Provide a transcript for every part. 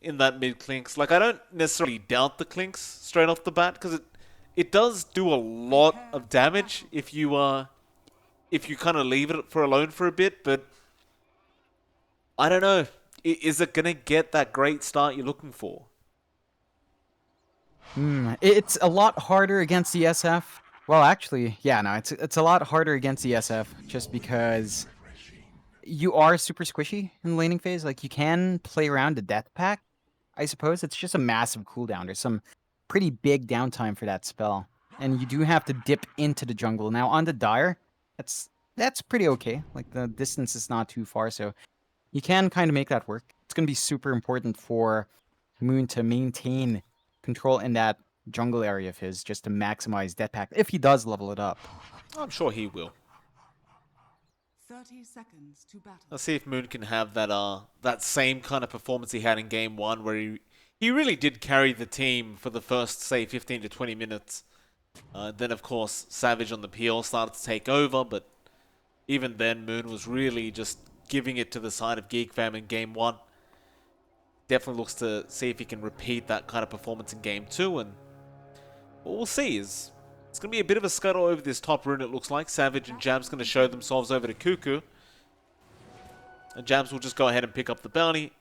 in that mid clinks. Like, I don't necessarily doubt the clinks straight off the bat because it does do a lot of damage if you kind of leave it for alone for a bit. But I don't know. Is it gonna get that great start you're looking for? It's a lot harder against the SF. Well, actually, yeah, no, it's a lot harder against the SF just because you are super squishy in the laning phase. Like you can play around the death pack. I suppose it's just a massive cooldown. There's some pretty big downtime for that spell, and you do have to dip into the jungle. Now on the Dire, that's pretty okay. Like the distance is not too far, so you can kind of make that work. It's gonna be super important for Moon to maintain control in that jungle area of his, just to maximize death pack if he does level it up. I'm sure he will. 30 seconds to battle. Let's see if Moon can have that same kind of performance he had in game one, where he really did carry the team for the first, say, 15 to 20 minutes. Then, of course, Savage on the PL started to take over, but even then, Moon was really just giving it to the side of Geek Fam in game one. Definitely looks to see if he can repeat that kind of performance in game two, and what we'll see is it's going to be a bit of a scuttle over this top rune, it looks like. Savage and Jabs going to show themselves over to Cuckoo. And Jabs will just go ahead and pick up the bounty.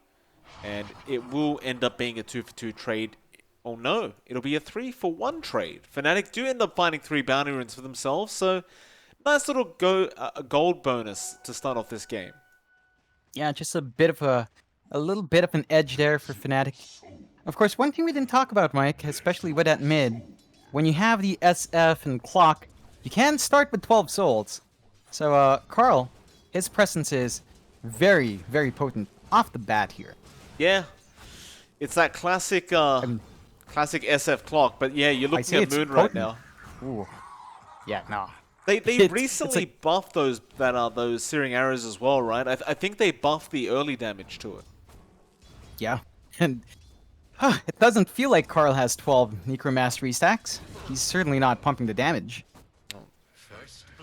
And it will end up being a 2-for-2 trade. Oh no, it'll be a 3-for-1 trade. Fnatic do end up finding 3 bounty runes for themselves, so nice little gold bonus to start off this game. Yeah, just a little bit of an edge there for Fnatic. Of course, one thing we didn't talk about, Mike, especially with that mid, when you have the SF and clock, you can start with 12 souls. So, Carl, his presence is very, very potent off the bat here. Yeah, it's that classic SF clock, but yeah, you're looking at Moon right now. Ooh. Yeah, no. They recently buffed those searing arrows as well, right? I think they buffed the early damage to it. Yeah, and it doesn't feel like Carl has 12 Necromastery stacks. He's certainly not pumping the damage.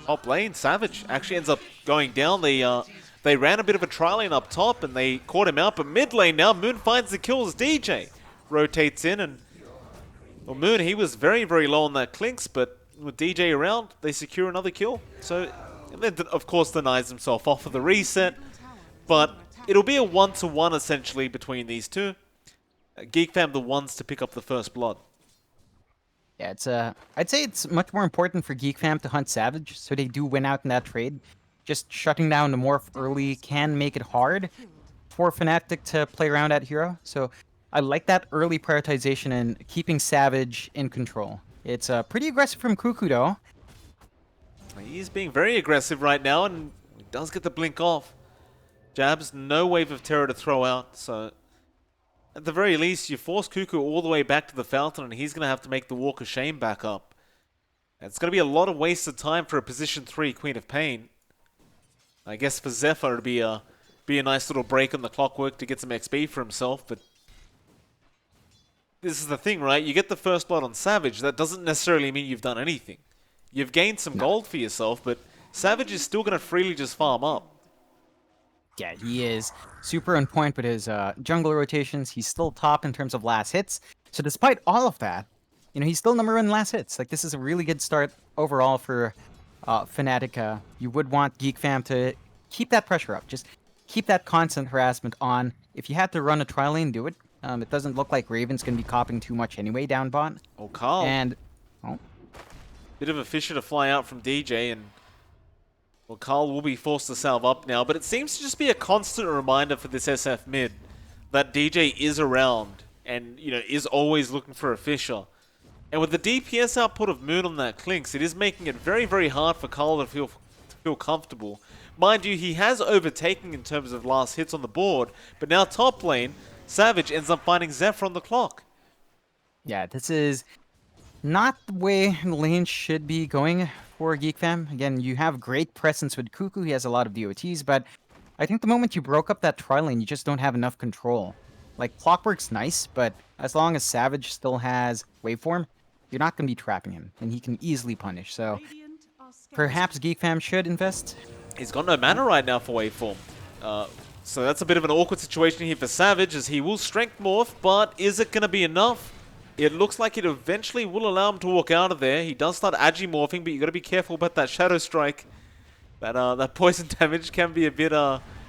Top lane, Savage actually ends up going down. They ran a bit of a tri lane up top and they caught him out, but mid lane now, Moon finds the kills. DJ rotates in and, well, Moon, he was very, very low on that clinks, but with DJ around, they secure another kill. So, and then of course denies himself off of the reset, but it'll be a 1-to-1 essentially between these two. Geek Fam the ones to pick up the first blood. Yeah, I'd say it's much more important for Geek Fam to hunt Savage, so they do win out in that trade. Just shutting down the Morph early can make it hard for Fnatic to play around that hero. So I like that early prioritization and keeping Savage in control. It's pretty aggressive from Cuckoo though. He's being very aggressive right now and he does get the blink off. Jabs, no wave of terror to throw out, so at the very least you force Cuckoo all the way back to the fountain and he's going to have to make the Walk of Shame back up. And it's going to be a lot of wasted time for a position 3 Queen of Pain. I guess for Zephyr it'd be a nice little break on the clockwork to get some XP for himself, but this is the thing, right? You get the first blood on Savage, that doesn't necessarily mean you've done anything. You've gained some gold for yourself, but Savage is still going to freely just farm up. Yeah, he is super on point with his jungle rotations. He's still top in terms of last hits. So despite all of that, he's still number 1 in last hits. Like, this is a really good start overall for Fnatic. You would want Geek Fam to keep that pressure up. Just keep that constant harassment on. If you had to run a tri lane, do it. It doesn't look like Raven's going to be copping too much anyway down bot. Oh, Carl. And, bit of a fisher to fly out from DJ, and well, Carl will be forced to salve up now, but it seems to just be a constant reminder for this SF mid that DJ is around and, is always looking for a fisher. And with the DPS output of Moon on that clinks, it is making it very, very hard for Carl to feel comfortable. Mind you, he has overtaken in terms of last hits on the board, but now top lane, Savage ends up finding Zephyr on the clock. Yeah, this is not the way the lane should be going for Geek Fam. Again, you have great presence with Cuckoo. He has a lot of DOTs, but I think the moment you broke up that tri lane, you just don't have enough control. Like, Clockwork's nice, but as long as Savage still has Waveform, you're not going to be trapping him, and he can easily punish. So perhaps Geek Fam should invest. He's got no mana right now for Waveform. So that's a bit of an awkward situation here for Savage, as he will strength morph, but is it going to be enough? It looks like it eventually will allow him to walk out of there. He does start agi-morphing, but you got to be careful about that Shadow Strike. That poison damage can be a bit,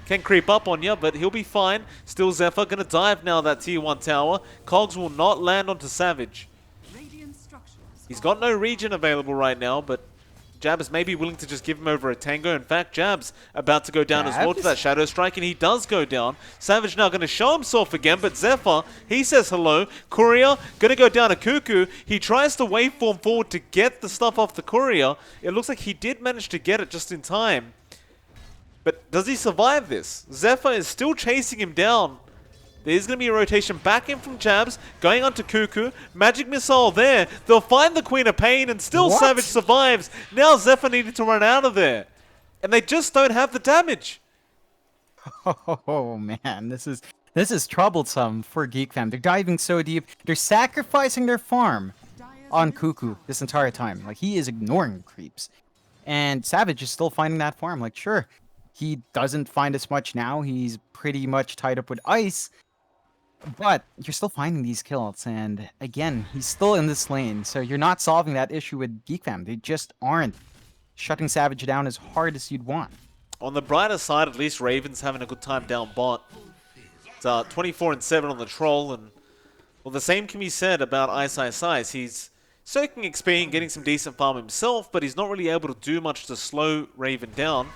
can creep up on you, but he'll be fine. Still Zephyr, going to dive now that tier 1 tower. Cogs will not land onto Savage. He's got no regen available right now, but Jabs may be willing to just give him over a tango. In fact, Jabs about to go down as well to that Shadow Strike, and he does go down. Savage now going to show himself again, but Zephyr, he says hello. Courier going to go down to Cuckoo. He tries to waveform forward to get the stuff off the Courier. It looks like he did manage to get it just in time. But does he survive this? Zephyr is still chasing him down. There's going to be a rotation back in from Jabs, going on to Cuckoo. Magic Missile there. They'll find the Queen of Pain, and still Savage survives. Now Zephyr needed to run out of there. And they just don't have the damage. Oh, man. This is troublesome for Geek fam. They're diving so deep. They're sacrificing their farm on Cuckoo this entire time. Like, he is ignoring creeps. And Savage is still finding that farm. Like, sure, he doesn't find as much now. He's pretty much tied up with ice. But you're still finding these kills, and again, he's still in this lane, so you're not solving that issue with Geek fam. They just aren't shutting Savage down as hard as you'd want. On the brighter side, at least Raven's having a good time down bot. It's 24-7 on the Troll, and well, the same can be said about Ice. He's soaking XP and getting some decent farm himself, but he's not really able to do much to slow Raven down.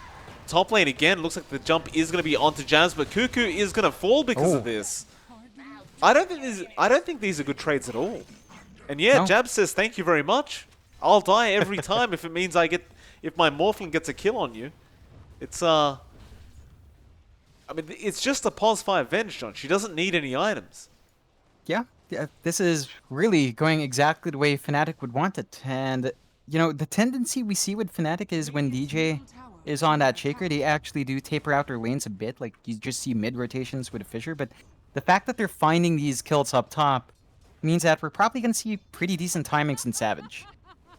Top lane again, looks like the jump is going to be onto Jabs, but Cuckoo is going to fall because of this. I don't think these are good trades at all. And yeah, no. Jabs says thank you very much. I'll die every time if it means if my Morphling gets a kill on you. It's I mean, it's just a pos 5 Venge, John. She doesn't need any items. Yeah, this is really going exactly the way Fnatic would want it. And you know, the tendency we see with Fnatic is when DJ is on that Shaker, they actually do taper out their lanes a bit. Like, you just see mid rotations with a Fissure, but the fact that they're finding these kills up top means that we're probably going to see pretty decent timings in Savage.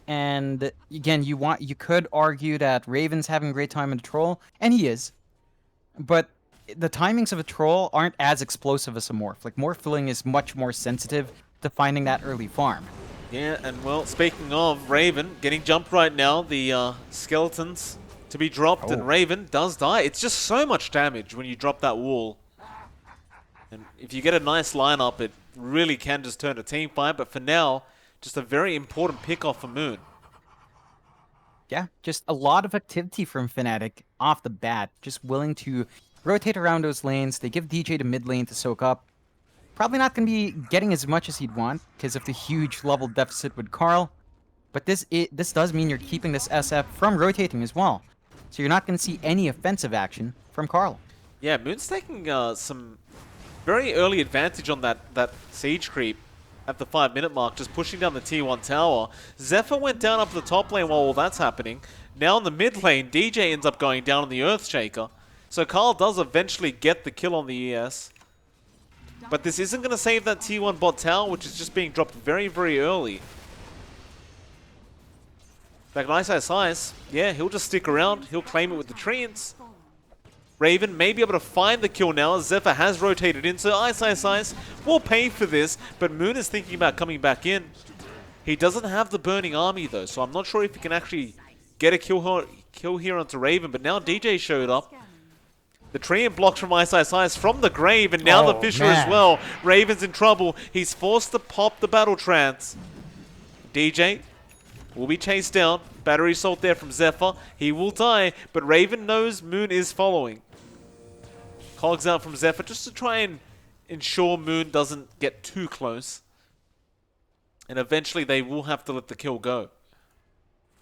And again, you could argue that Raven's having a great time in the Troll, and he is. But the timings of a Troll aren't as explosive as a Morph. Like, Morphling is much more sensitive to finding that early farm. Yeah, and well, speaking of Raven, getting jumped right now, the skeletons to be dropped, and Raven does die. It's just so much damage when you drop that wall. And if you get a nice lineup, it really can just turn a team fight. But for now, just a very important pick-off for Moon. Yeah, just a lot of activity from Fnatic off the bat. Just willing to rotate around those lanes. They give DJ the mid lane to soak up. Probably not going to be getting as much as he'd want because of the huge level deficit with Carl. But this does mean you're keeping this SF from rotating as well. So you're not going to see any offensive action from Carl. Yeah, Moon's taking some very early advantage on that siege creep at the 5-minute mark, just pushing down the tier 1 tower. Zephyr went down up the top lane while all that's happening. Now in the mid lane, DJ ends up going down on the Earthshaker. So Carl does eventually get the kill on the ES. But this isn't going to save that tier 1 bot tower, which is just being dropped very, very early. Back Ice. Yeah, he'll just stick around. He'll claim it with the treants. Raven may be able to find the kill now as Zephyr has rotated in, so Ice will pay for this, but Moon is thinking about coming back in. He doesn't have the burning army though, so I'm not sure if he can actually get a kill here onto Raven, but now DJ showed up. The treant blocks from Ice from the grave, and now the Fissure as well. Raven's in trouble. He's forced to pop the Battle Trance. DJ will be chased down. Battery Assault there from Zephyr. He will die, but Raven knows Moon is following. Cogs out from Zephyr just to try and ensure Moon doesn't get too close. And eventually they will have to let the kill go.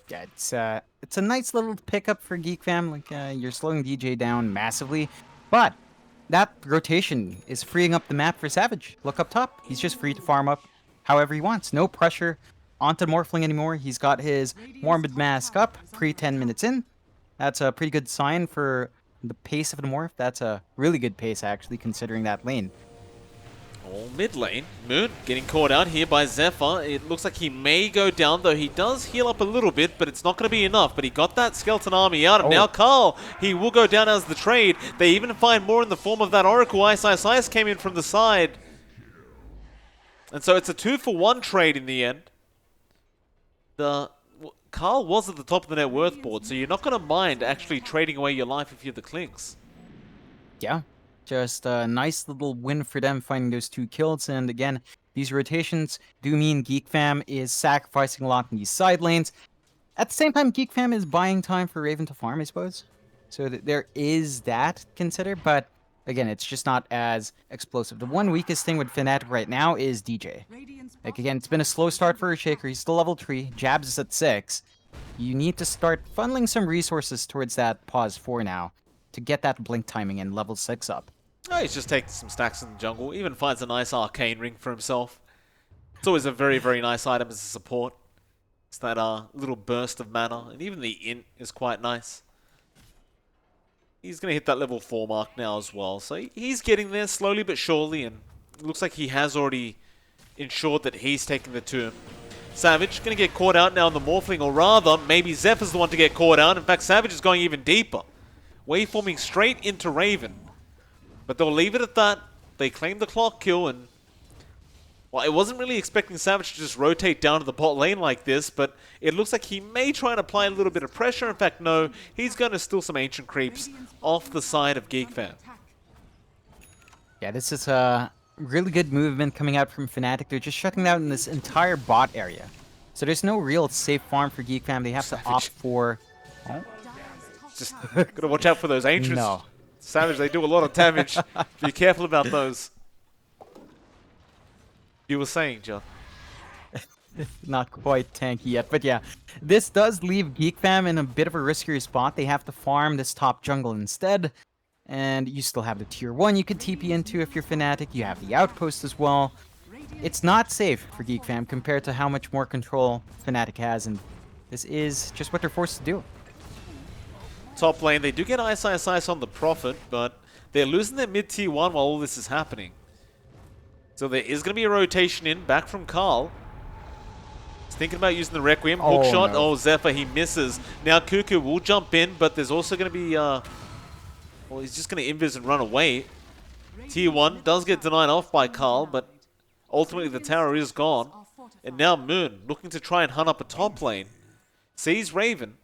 Yeah, it's a nice little pickup for Geek fam. Like, you're slowing DJ down massively, but that rotation is freeing up the map for Savage. Look up top. He's just free to farm up however he wants. No pressure onto Morphling anymore. He's got his Morbid Mask up pre 10 minutes in. That's a pretty good sign for the pace of the Morph. That's a really good pace, actually, considering that lane. All mid lane. Moon getting caught out here by Zephyr. It looks like he may go down, though he does heal up a little bit, but it's not going to be enough. But he got that skeleton army out, and now Carl, he will go down as the trade. They even find more in the form of that Oracle. Ice came in from the side. And so it's a 2-for-1 trade in the end. Carl was at the top of the net worth board, so you're not going to mind actually trading away your life if you're the Clinks. Yeah, just a nice little win for them finding those 2 kills. And again, these rotations do mean Geek Fam is sacrificing a lot in these side lanes. At the same time, Geek Fam is buying time for Raven to farm, I suppose. So there is that to consider, but again, it's just not as explosive. The one weakest thing with Fnatic right now is DJ. Like, again, it's been a slow start for Shaker. He's still level 3. Jabs is at 6. You need to start funneling some resources towards that pause 4 now to get that blink timing and level 6 up. Oh, he's just taking some stacks in the jungle. Even finds a nice arcane ring for himself. It's always a very, very nice item as a support. It's that little burst of mana. And even the int is quite nice. He's going to hit that level 4 mark now as well. So he's getting there slowly but surely. And it looks like he has already ensured that he's taking the tomb. Savage going to get caught out now in the Morphling. Or rather, maybe Zephyr's the one to get caught out. In fact, Savage is going even deeper. Waveforming straight into Raven. But they'll leave it at that. They claim the clock kill, and well, I wasn't really expecting Savage to just rotate down to the bot lane like this, but it looks like he may try and apply a little bit of pressure. In fact, no, he's going to steal some ancient creeps off the side of Geek Fam. Yeah, this is a really good movement coming out from Fnatic. They're just shutting down this entire bot area. So there's no real safe farm for Geek Fam. They have to opt for... Oh? Just gotta watch out for those ancients. No. Savage, they do a lot of damage. Be careful about those. You were saying, John. Not quite tanky yet, but yeah. This does leave Geek Fam in a bit of a riskier spot. They have to farm this top jungle instead. And you still have the tier 1 you could TP into if you're Fnatic. You have the outpost as well. It's not safe for Geek Fam compared to how much more control Fnatic has, and this is just what they're forced to do. Top lane, they do get Ice on the Prophet, but they're losing their mid tier 1 while all this is happening. So there is going to be a rotation in, back from Carl. He's thinking about using the Requiem. Hookshot. No. Oh, Zephyr, he misses. Now Cuckoo will jump in, but there's also going to be... well, he's just going to invis and run away. Tier 1 does get denied off by Carl, but ultimately the tower is gone. And now Moon, looking to try and hunt up a top lane. Sees Raven.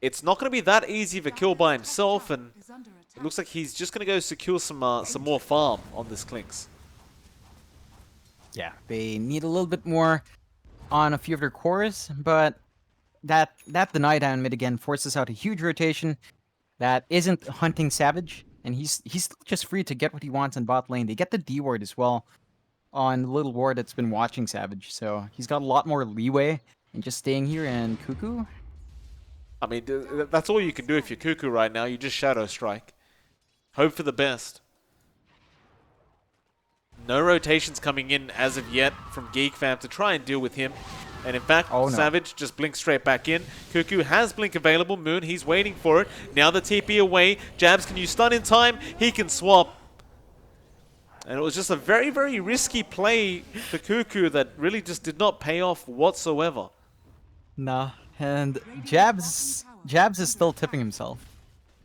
It's not going to be that easy of a kill by himself, and it looks like he's just going to go secure some more farm on this Clinks. Yeah, they need a little bit more on a few of their cores, but that deny down mid again forces out a huge rotation that isn't hunting Savage, and he's still just free to get what he wants in bot lane. They get the D ward as well on the little ward that's been watching Savage, so he's got a lot more leeway in just staying here. And Cuckoo, I mean, that's all you can do if you're Cuckoo right now. You just Shadow Strike. Hope for the best. No rotations coming in as of yet from Geek Fam to try and deal with him. And in fact, Savage just blinks straight back in. Cuckoo has Blink available. Moon, he's waiting for it. Now the TP away. Jabs, can you stun in time? He can swap. And it was just a very, very risky play for Cuckoo that really just did not pay off whatsoever. nah. And Jabs is still tipping himself.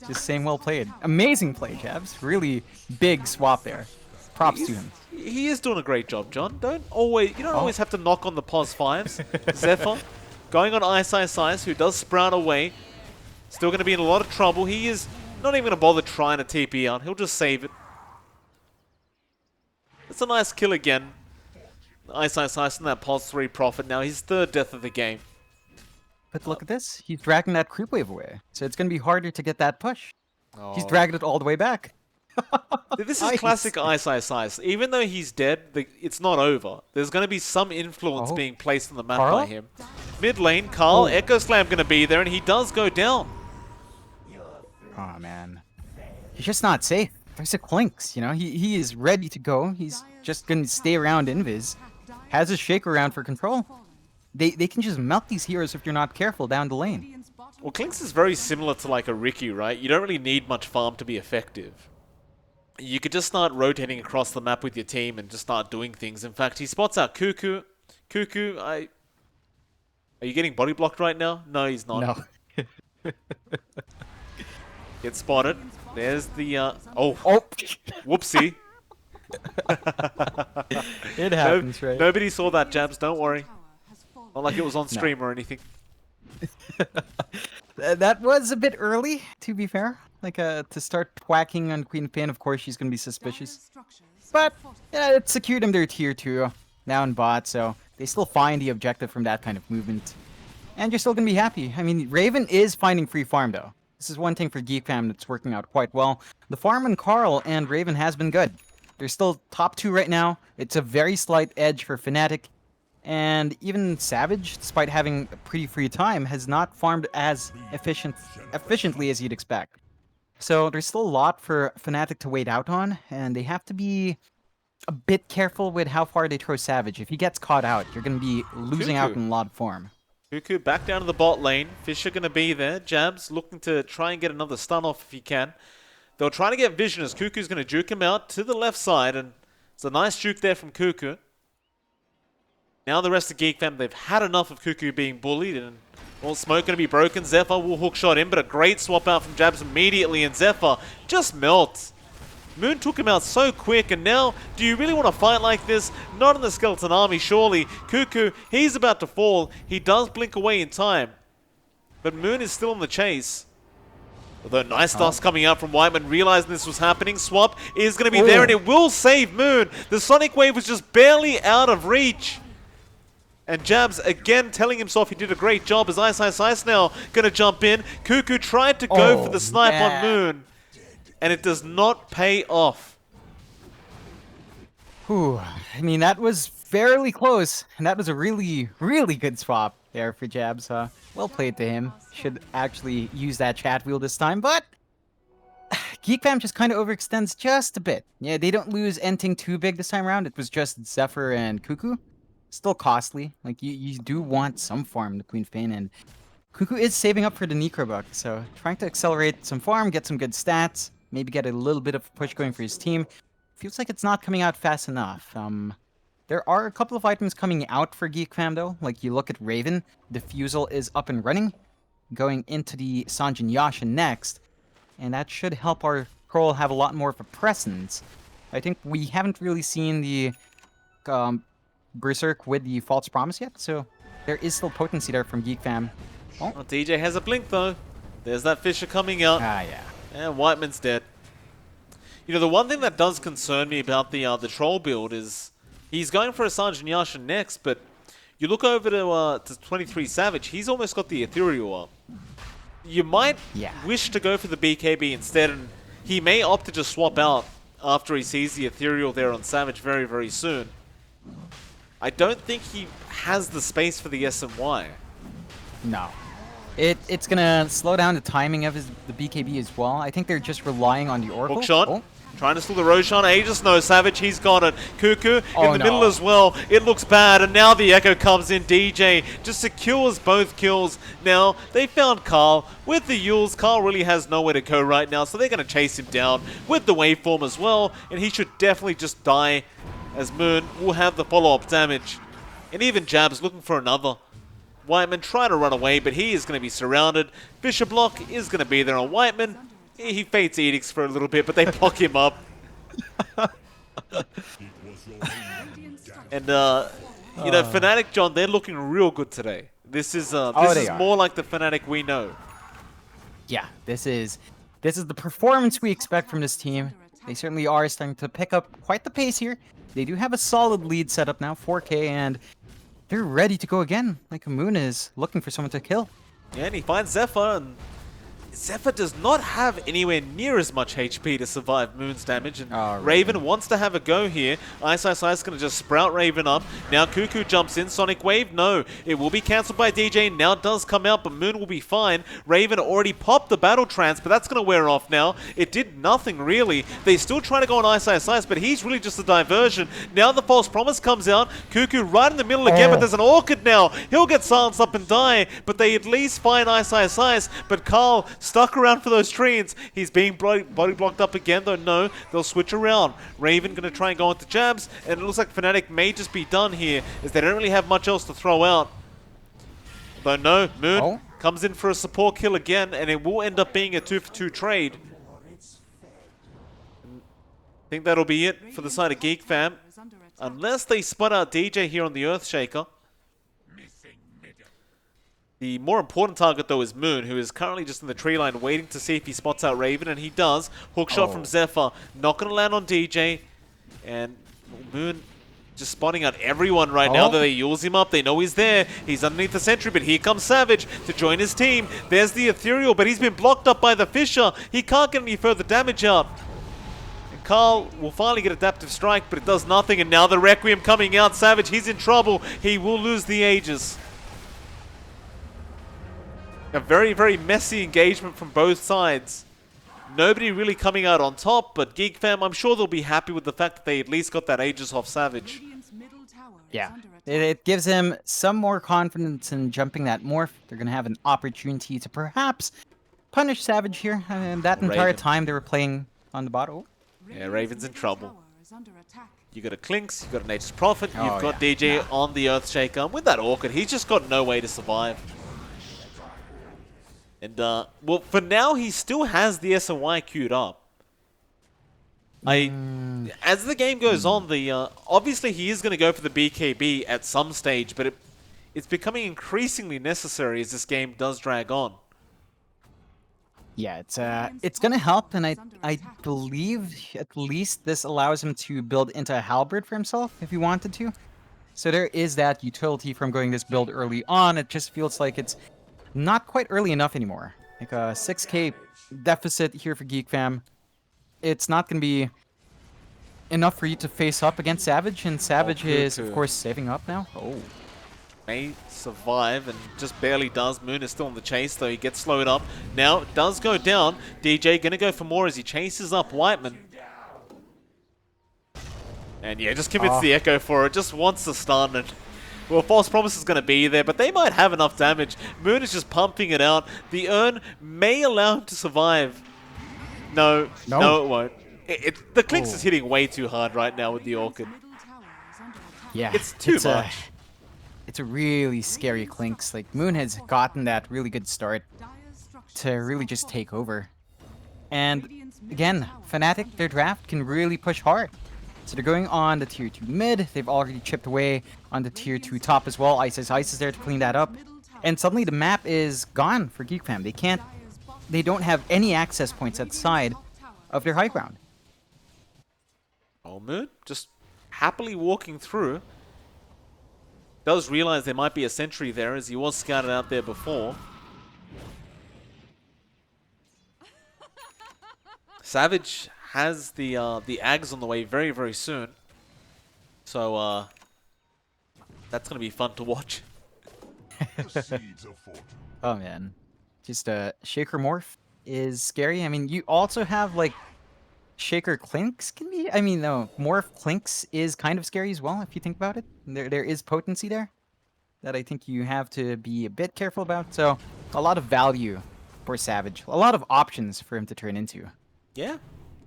Just saying, well played. Amazing play, Jabs. Really big swap there. Props to him. He is doing a great job, John. You don't always have to knock on the pos 5s. Zephyr going on Ice, who does sprout away. Still going to be in a lot of trouble. He is not even going to bother trying to TP out. He'll just save it. It's a nice kill again. Ice and that pos 3 Prophet. Now his 3rd death of the game. But look at this. He's dragging that creep wave away. So it's going to be harder to get that push. Oh. He's dragged it all the way back. This is classic Ice. Even though he's dead, it's not over. There's going to be some influence being placed on the map by him. Mid lane, Carl, Echo Slam going to be there, and he does go down. Oh, man. He's just not safe. There's a Clinks, you know? He is ready to go. He's just going to stay around Invis. Has a shake around for control. They can just melt these heroes if you're not careful down the lane. Well, Clinks is very similar to like a Ricky, right? You don't really need much farm to be effective. you could just start rotating across the map with your team and just start doing things. In fact, he spots out Cuckoo. Cuckoo, are you getting body blocked right now? No, he's not. No. Gets spotted. There's the, oh, Oh! whoopsie. It happens, right? Nobody saw that, Jabs, don't worry. Not like it was on stream or anything. That was a bit early, to be fair. Like, to start whacking on Queen Pain, of course she's gonna be suspicious. But, yeah, it secured them their tier 2 now in bot, so they still find the objective from that kind of movement. And you're still gonna be happy. I mean, Raven is finding free farm, though. This is one thing for Geek Fam that's working out quite well. The farm on Carl and Raven has been good. They're still top 2 right now. It's a very slight edge for Fnatic. And even Savage, despite having a pretty free time, has not farmed as efficiently as you'd expect. So there's still a lot for Fnatic to wait out on, and they have to be a bit careful with how far they throw Savage. If he gets caught out, you're going to be losing out in a lot of form. Cuckoo back down to the bot lane. Fisher going to be there. Jabs looking to try and get another stun off if he can. They'll try to get vision as Cuckoo's going to juke him out to the left side, and it's a nice juke there from Cuckoo. Now the rest of Geek Fam, they've had enough of Cuckoo being bullied, and all smoke going to be broken. Zephyr will hook shot in, but a great swap out from Jabs immediately, and Zephyr just melts. Moon took him out so quick, and now, do you really want to fight like this? Not in the Skeleton Army, surely. Cuckoo, he's about to fall. He does blink away in time, but Moon is still on the chase. Although nice dust coming out from Whiteman, realizing this was happening. Swap is going to be there, and it will save Moon. The Sonic Wave was just barely out of reach. And Jabs again telling himself he did a great job as Ice now going to jump in. Cuckoo tried to go for the snipe on Moon, and it does not pay off. Whew. I mean, that was fairly close, and that was a really, really good swap there for Jabs. Well played to him. Should actually use that chat wheel this time, but Geek Fam just kind of overextends just a bit. Yeah, they don't lose anything too big this time around. It was just Zephyr and Cuckoo. Still costly. Like, you do want some farm to Queen Pain, and Cuckoo is saving up for the Necrobuck, so trying to accelerate some farm, get some good stats, maybe get a little bit of push going for his team. Feels like it's not coming out fast enough. There are a couple of items coming out for Geek Fam, though. Like, you look at Raven, Diffusal is up and running, going into the Sanjin Yasha next, and that should help our Troll have a lot more of a presence. I think we haven't really seen the Berserk with the False Promise yet, so there is still potency there from Geek Fam. Oh, DJ has a blink, though. There's that Fisher coming out. Ah, yeah. And Whiteman's dead. You know, the one thing that does concern me about the Troll build is he's going for a Sanjin Yasha next, but you look over to 23 Savage, he's almost got the Ethereal up. You might wish to go for the BKB instead, and he may opt to just swap out after he sees the Ethereal there on Savage very, very soon. I don't think he has the space for the SMY. No. It's gonna slow down the timing of the BKB as well. I think they're just relying on the Oracle. Hook shot. Trying to steal the Roshan. Aegis, no. Savage, he's got it. Cuckoo in the middle as well. It looks bad, and now the Echo comes in. DJ just secures both kills. Now, they found Carl with the Yules. Carl really has nowhere to go right now, so they're going to chase him down with the waveform as well, and he should definitely just die, as Moon will have the follow-up damage. And even Jabs looking for another. Whiteman trying to run away, but he is going to be surrounded. Fisher block is going to be there on Whiteman. He fates Edicts for a little bit, but they block him up. And, you know, Fnatic, John, they're looking real good today. This is more like the Fnatic we know. Yeah, this is the performance we expect from this team. They certainly are starting to pick up quite the pace here. They do have a solid lead set up now, 4K, and they're ready to go again. Like, Moon is looking for someone to kill. Yeah, and he finds Zephyr, and Zephyr does not have anywhere near as much HP to survive Moon's damage, and Raven wants to have a go here. Ice is going to just sprout Raven up. Now Cuckoo jumps in. Sonic Wave, no. It will be cancelled by DJ. Now it does come out, but Moon will be fine. Raven already popped the Battle Trance, but that's going to wear off now. It did nothing, really. They still try to go on Ice, but he's really just a diversion. Now the False Promise comes out. Cuckoo right in the middle again, but there's an Orchid now. He'll get silenced up and die, but they at least find Ice. But Carl stuck around for those treants. He's being body blocked up again, though no, they'll switch around. Raven going to try and go into jabs, and it looks like Fnatic may just be done here, as they don't really have much else to throw out. Though no, Moon comes in for a support kill again, and it will end up being a 2-for-2 trade. I think that'll be it for the side of Geek fam. Unless they spot out DJ here on the Earthshaker. The more important target, though, is Moon, who is currently just in the tree line waiting to see if he spots out Raven, and he does. Hook shot from Zephyr. Not going to land on DJ. And Moon just spotting out everyone right now that they use him up. They know he's there. He's underneath the sentry, but here comes Savage to join his team. There's the Ethereal, but he's been blocked up by the Fisher. He can't get any further damage out. Carl will finally get Adaptive Strike, but it does nothing, and now the Requiem coming out. Savage, he's in trouble. He will lose the Aegis. A very, very messy engagement from both sides. Nobody really coming out on top, but Geek fam, I'm sure they'll be happy with the fact that they at least got that Aegis off Savage. Yeah, it gives him some more confidence in jumping that morph. They're going to have an opportunity to perhaps punish Savage here. That entire time they were playing on the bottom. Yeah, Raven's in trouble. You got a Clinks, you got an Aegis Prophet, you've got DJ on the Earthshaker. With that Orchid, he's just got no way to survive. And, well, for now, he still has the SOI queued up. As the game goes on, obviously he is going to go for the BKB at some stage, but it's becoming increasingly necessary as this game does drag on. Yeah, it's gonna help, and I believe at least this allows him to build into a halberd for himself if he wanted to. So there is that utility from going this build early on. It just feels like it's not quite early enough anymore. Like a 6k deficit here for Geek fam. It's not gonna be enough for you to face up against Savage, and Savage is of course saving up now. May survive and just barely does. Moon is still on the chase, though he gets slowed up. Now it does go down. DJ gonna go for more as he chases up Whiteman. And yeah, just commits the echo for it. Just wants to stun it. Well, False Promise is going to be there, but they might have enough damage. Moon is just pumping it out. The Urn may allow him to survive. No, it won't. The Clinks is hitting way too hard right now with the Orchid. Yeah, it's too much. It's a really scary Clinks. Like, Moon has gotten that really good start to really just take over. And again, Fnatic, their draft can really push hard. So they're going on the tier 2 mid. They've already chipped away on the tier 2 top as well. Ice is there to clean that up. And suddenly the map is gone for Geek fam. They don't have any access points at the side of their high ground. Oh, Moon just happily walking through. Does realize there might be a sentry there, as he was scouted out there before. Savage has the Ags on the way very, very soon. So, that's going to be fun to watch. Oh, man. Just Shaker Morph is scary. I mean, you also have, like, Shaker Clinks can be... I mean, no, Morph Clinks is kind of scary as well, if you think about it. There is potency there that I think you have to be a bit careful about. So, a lot of value for Savage. A lot of options for him to turn into. Yeah.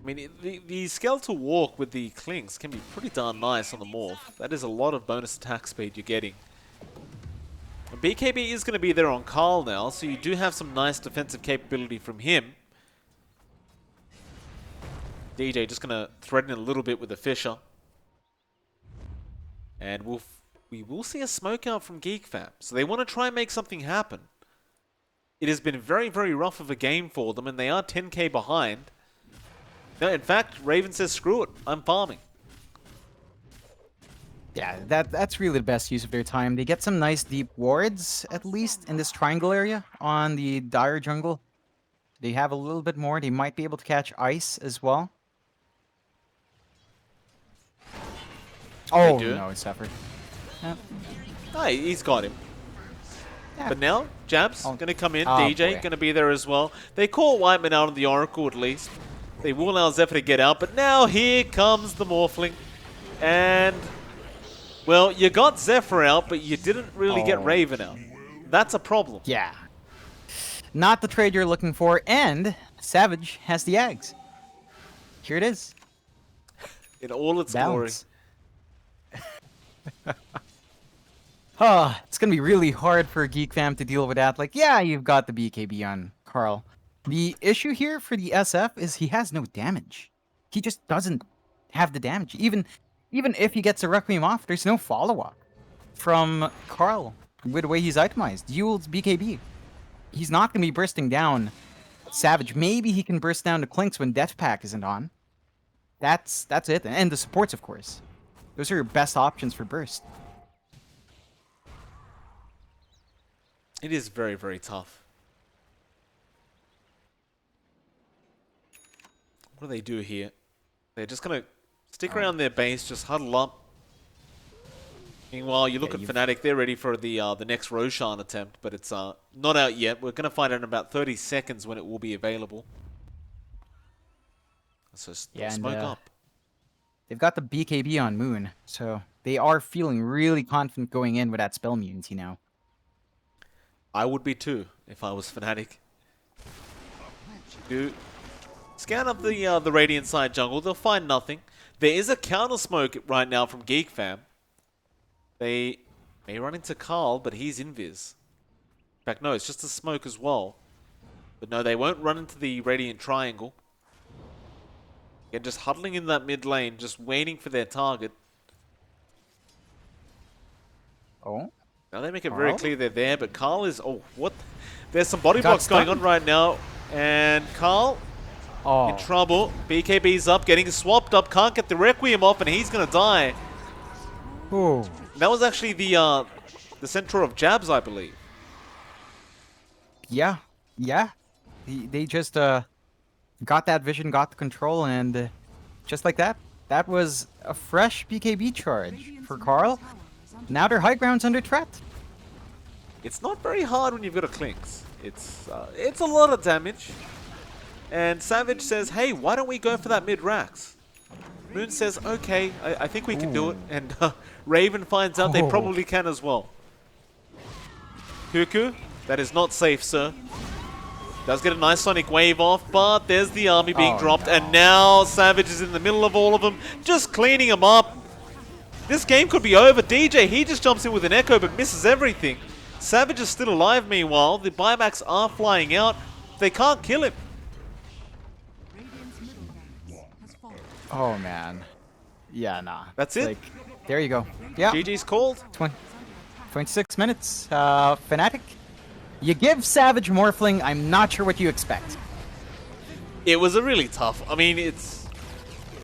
I mean, the skeletal walk with the Clinks can be pretty darn nice on the Morph. That is a lot of bonus attack speed you're getting. And BKB is going to be there on Carl now, so you do have some nice defensive capability from him. DJ just going to threaten a little bit with the Fisher. And we will see a smoke out from Geek fam. So they want to try and make something happen. It has been very, very rough of a game for them, and they are 10k behind. No, in fact, Raven says, screw it, I'm farming. Yeah, that's really the best use of their time. They get some nice deep wards, at least, in this triangle area on the Dire jungle. They have a little bit more. They might be able to catch Ice as well. Oh, no, it's suffered. Yep. Oh, he's got him. Yeah. But now, Jab's going to come in. Oh, DJ going to be there as well. They call Whiteman out on the Oracle at least. They will allow Zephyr to get out. But now here comes the Morphling. And, well, you got Zephyr out, but you didn't really get Raven out. That's a problem. Yeah. Not the trade you're looking for, and Savage has the eggs. Here it is. In all its glory. Balance. Oh, it's gonna be really hard for Geek Fam to deal with that. Like, yeah, you've got the BKB on Carl. The issue here for the SF is he has no damage. He just doesn't have the damage. Even if he gets a Requiem off, there's no follow-up from Carl with the way he's itemized. Yule's BKB. He's not gonna be bursting down Savage. Maybe he can burst down the Clinks when Death Pack isn't on. That's it. And the supports, of course. Those are your best options for burst. It is very, very tough. What do they do here? They're just going to stick around their base, just huddle up. Meanwhile, you look at Fnatic, they're ready for the next Roshan attempt, but it's not out yet. We're going to find out in about 30 seconds when it will be available. So smoke up. They've got the BKB on Moon, so they are feeling really confident going in with that spell immunity now. I would be too, if I was Fnatic. Do scan up the Radiant side jungle, they'll find nothing. There is a counter smoke right now from Geek Fam. They may run into Carl, but he's invis. In fact, no, it's just a smoke as well. But no, they won't run into the Radiant triangle. Again, just huddling in that mid lane, just waiting for their target. Oh. Now they make it very clear they're there, but Carl is... Oh, what? There's some body blocks going on right now. And Carl in trouble. BKB's up, getting swapped up. Can't get the Requiem off, and he's going to die. Oh. That was actually the center of jabs, I believe. Yeah. Yeah. They just got that vision, got the control, and just like that, that was a fresh BKB charge for Carl. Now their high ground's under threat. It's not very hard when you've got a Clinks. It's a lot of damage. And Savage says, hey, why don't we go for that mid-Rax? Moon says, okay, I think we can do it. And Raven finds out they probably can as well. Cuckoo, that is not safe, sir. Does get a nice Sonic Wave off, but there's the army being dropped. And now Savage is in the middle of all of them, just cleaning them up. This game could be over. DJ, he just jumps in with an Echo but misses everything. Savage is still alive meanwhile. The buybacks are flying out. They can't kill him. Oh, man. Yeah, nah. That's it. Like, there you go. Yeah. GG's called. 26 minutes. Fnatic. You give Savage Morphling, I'm not sure what you expect. It was a really tough. I mean, it's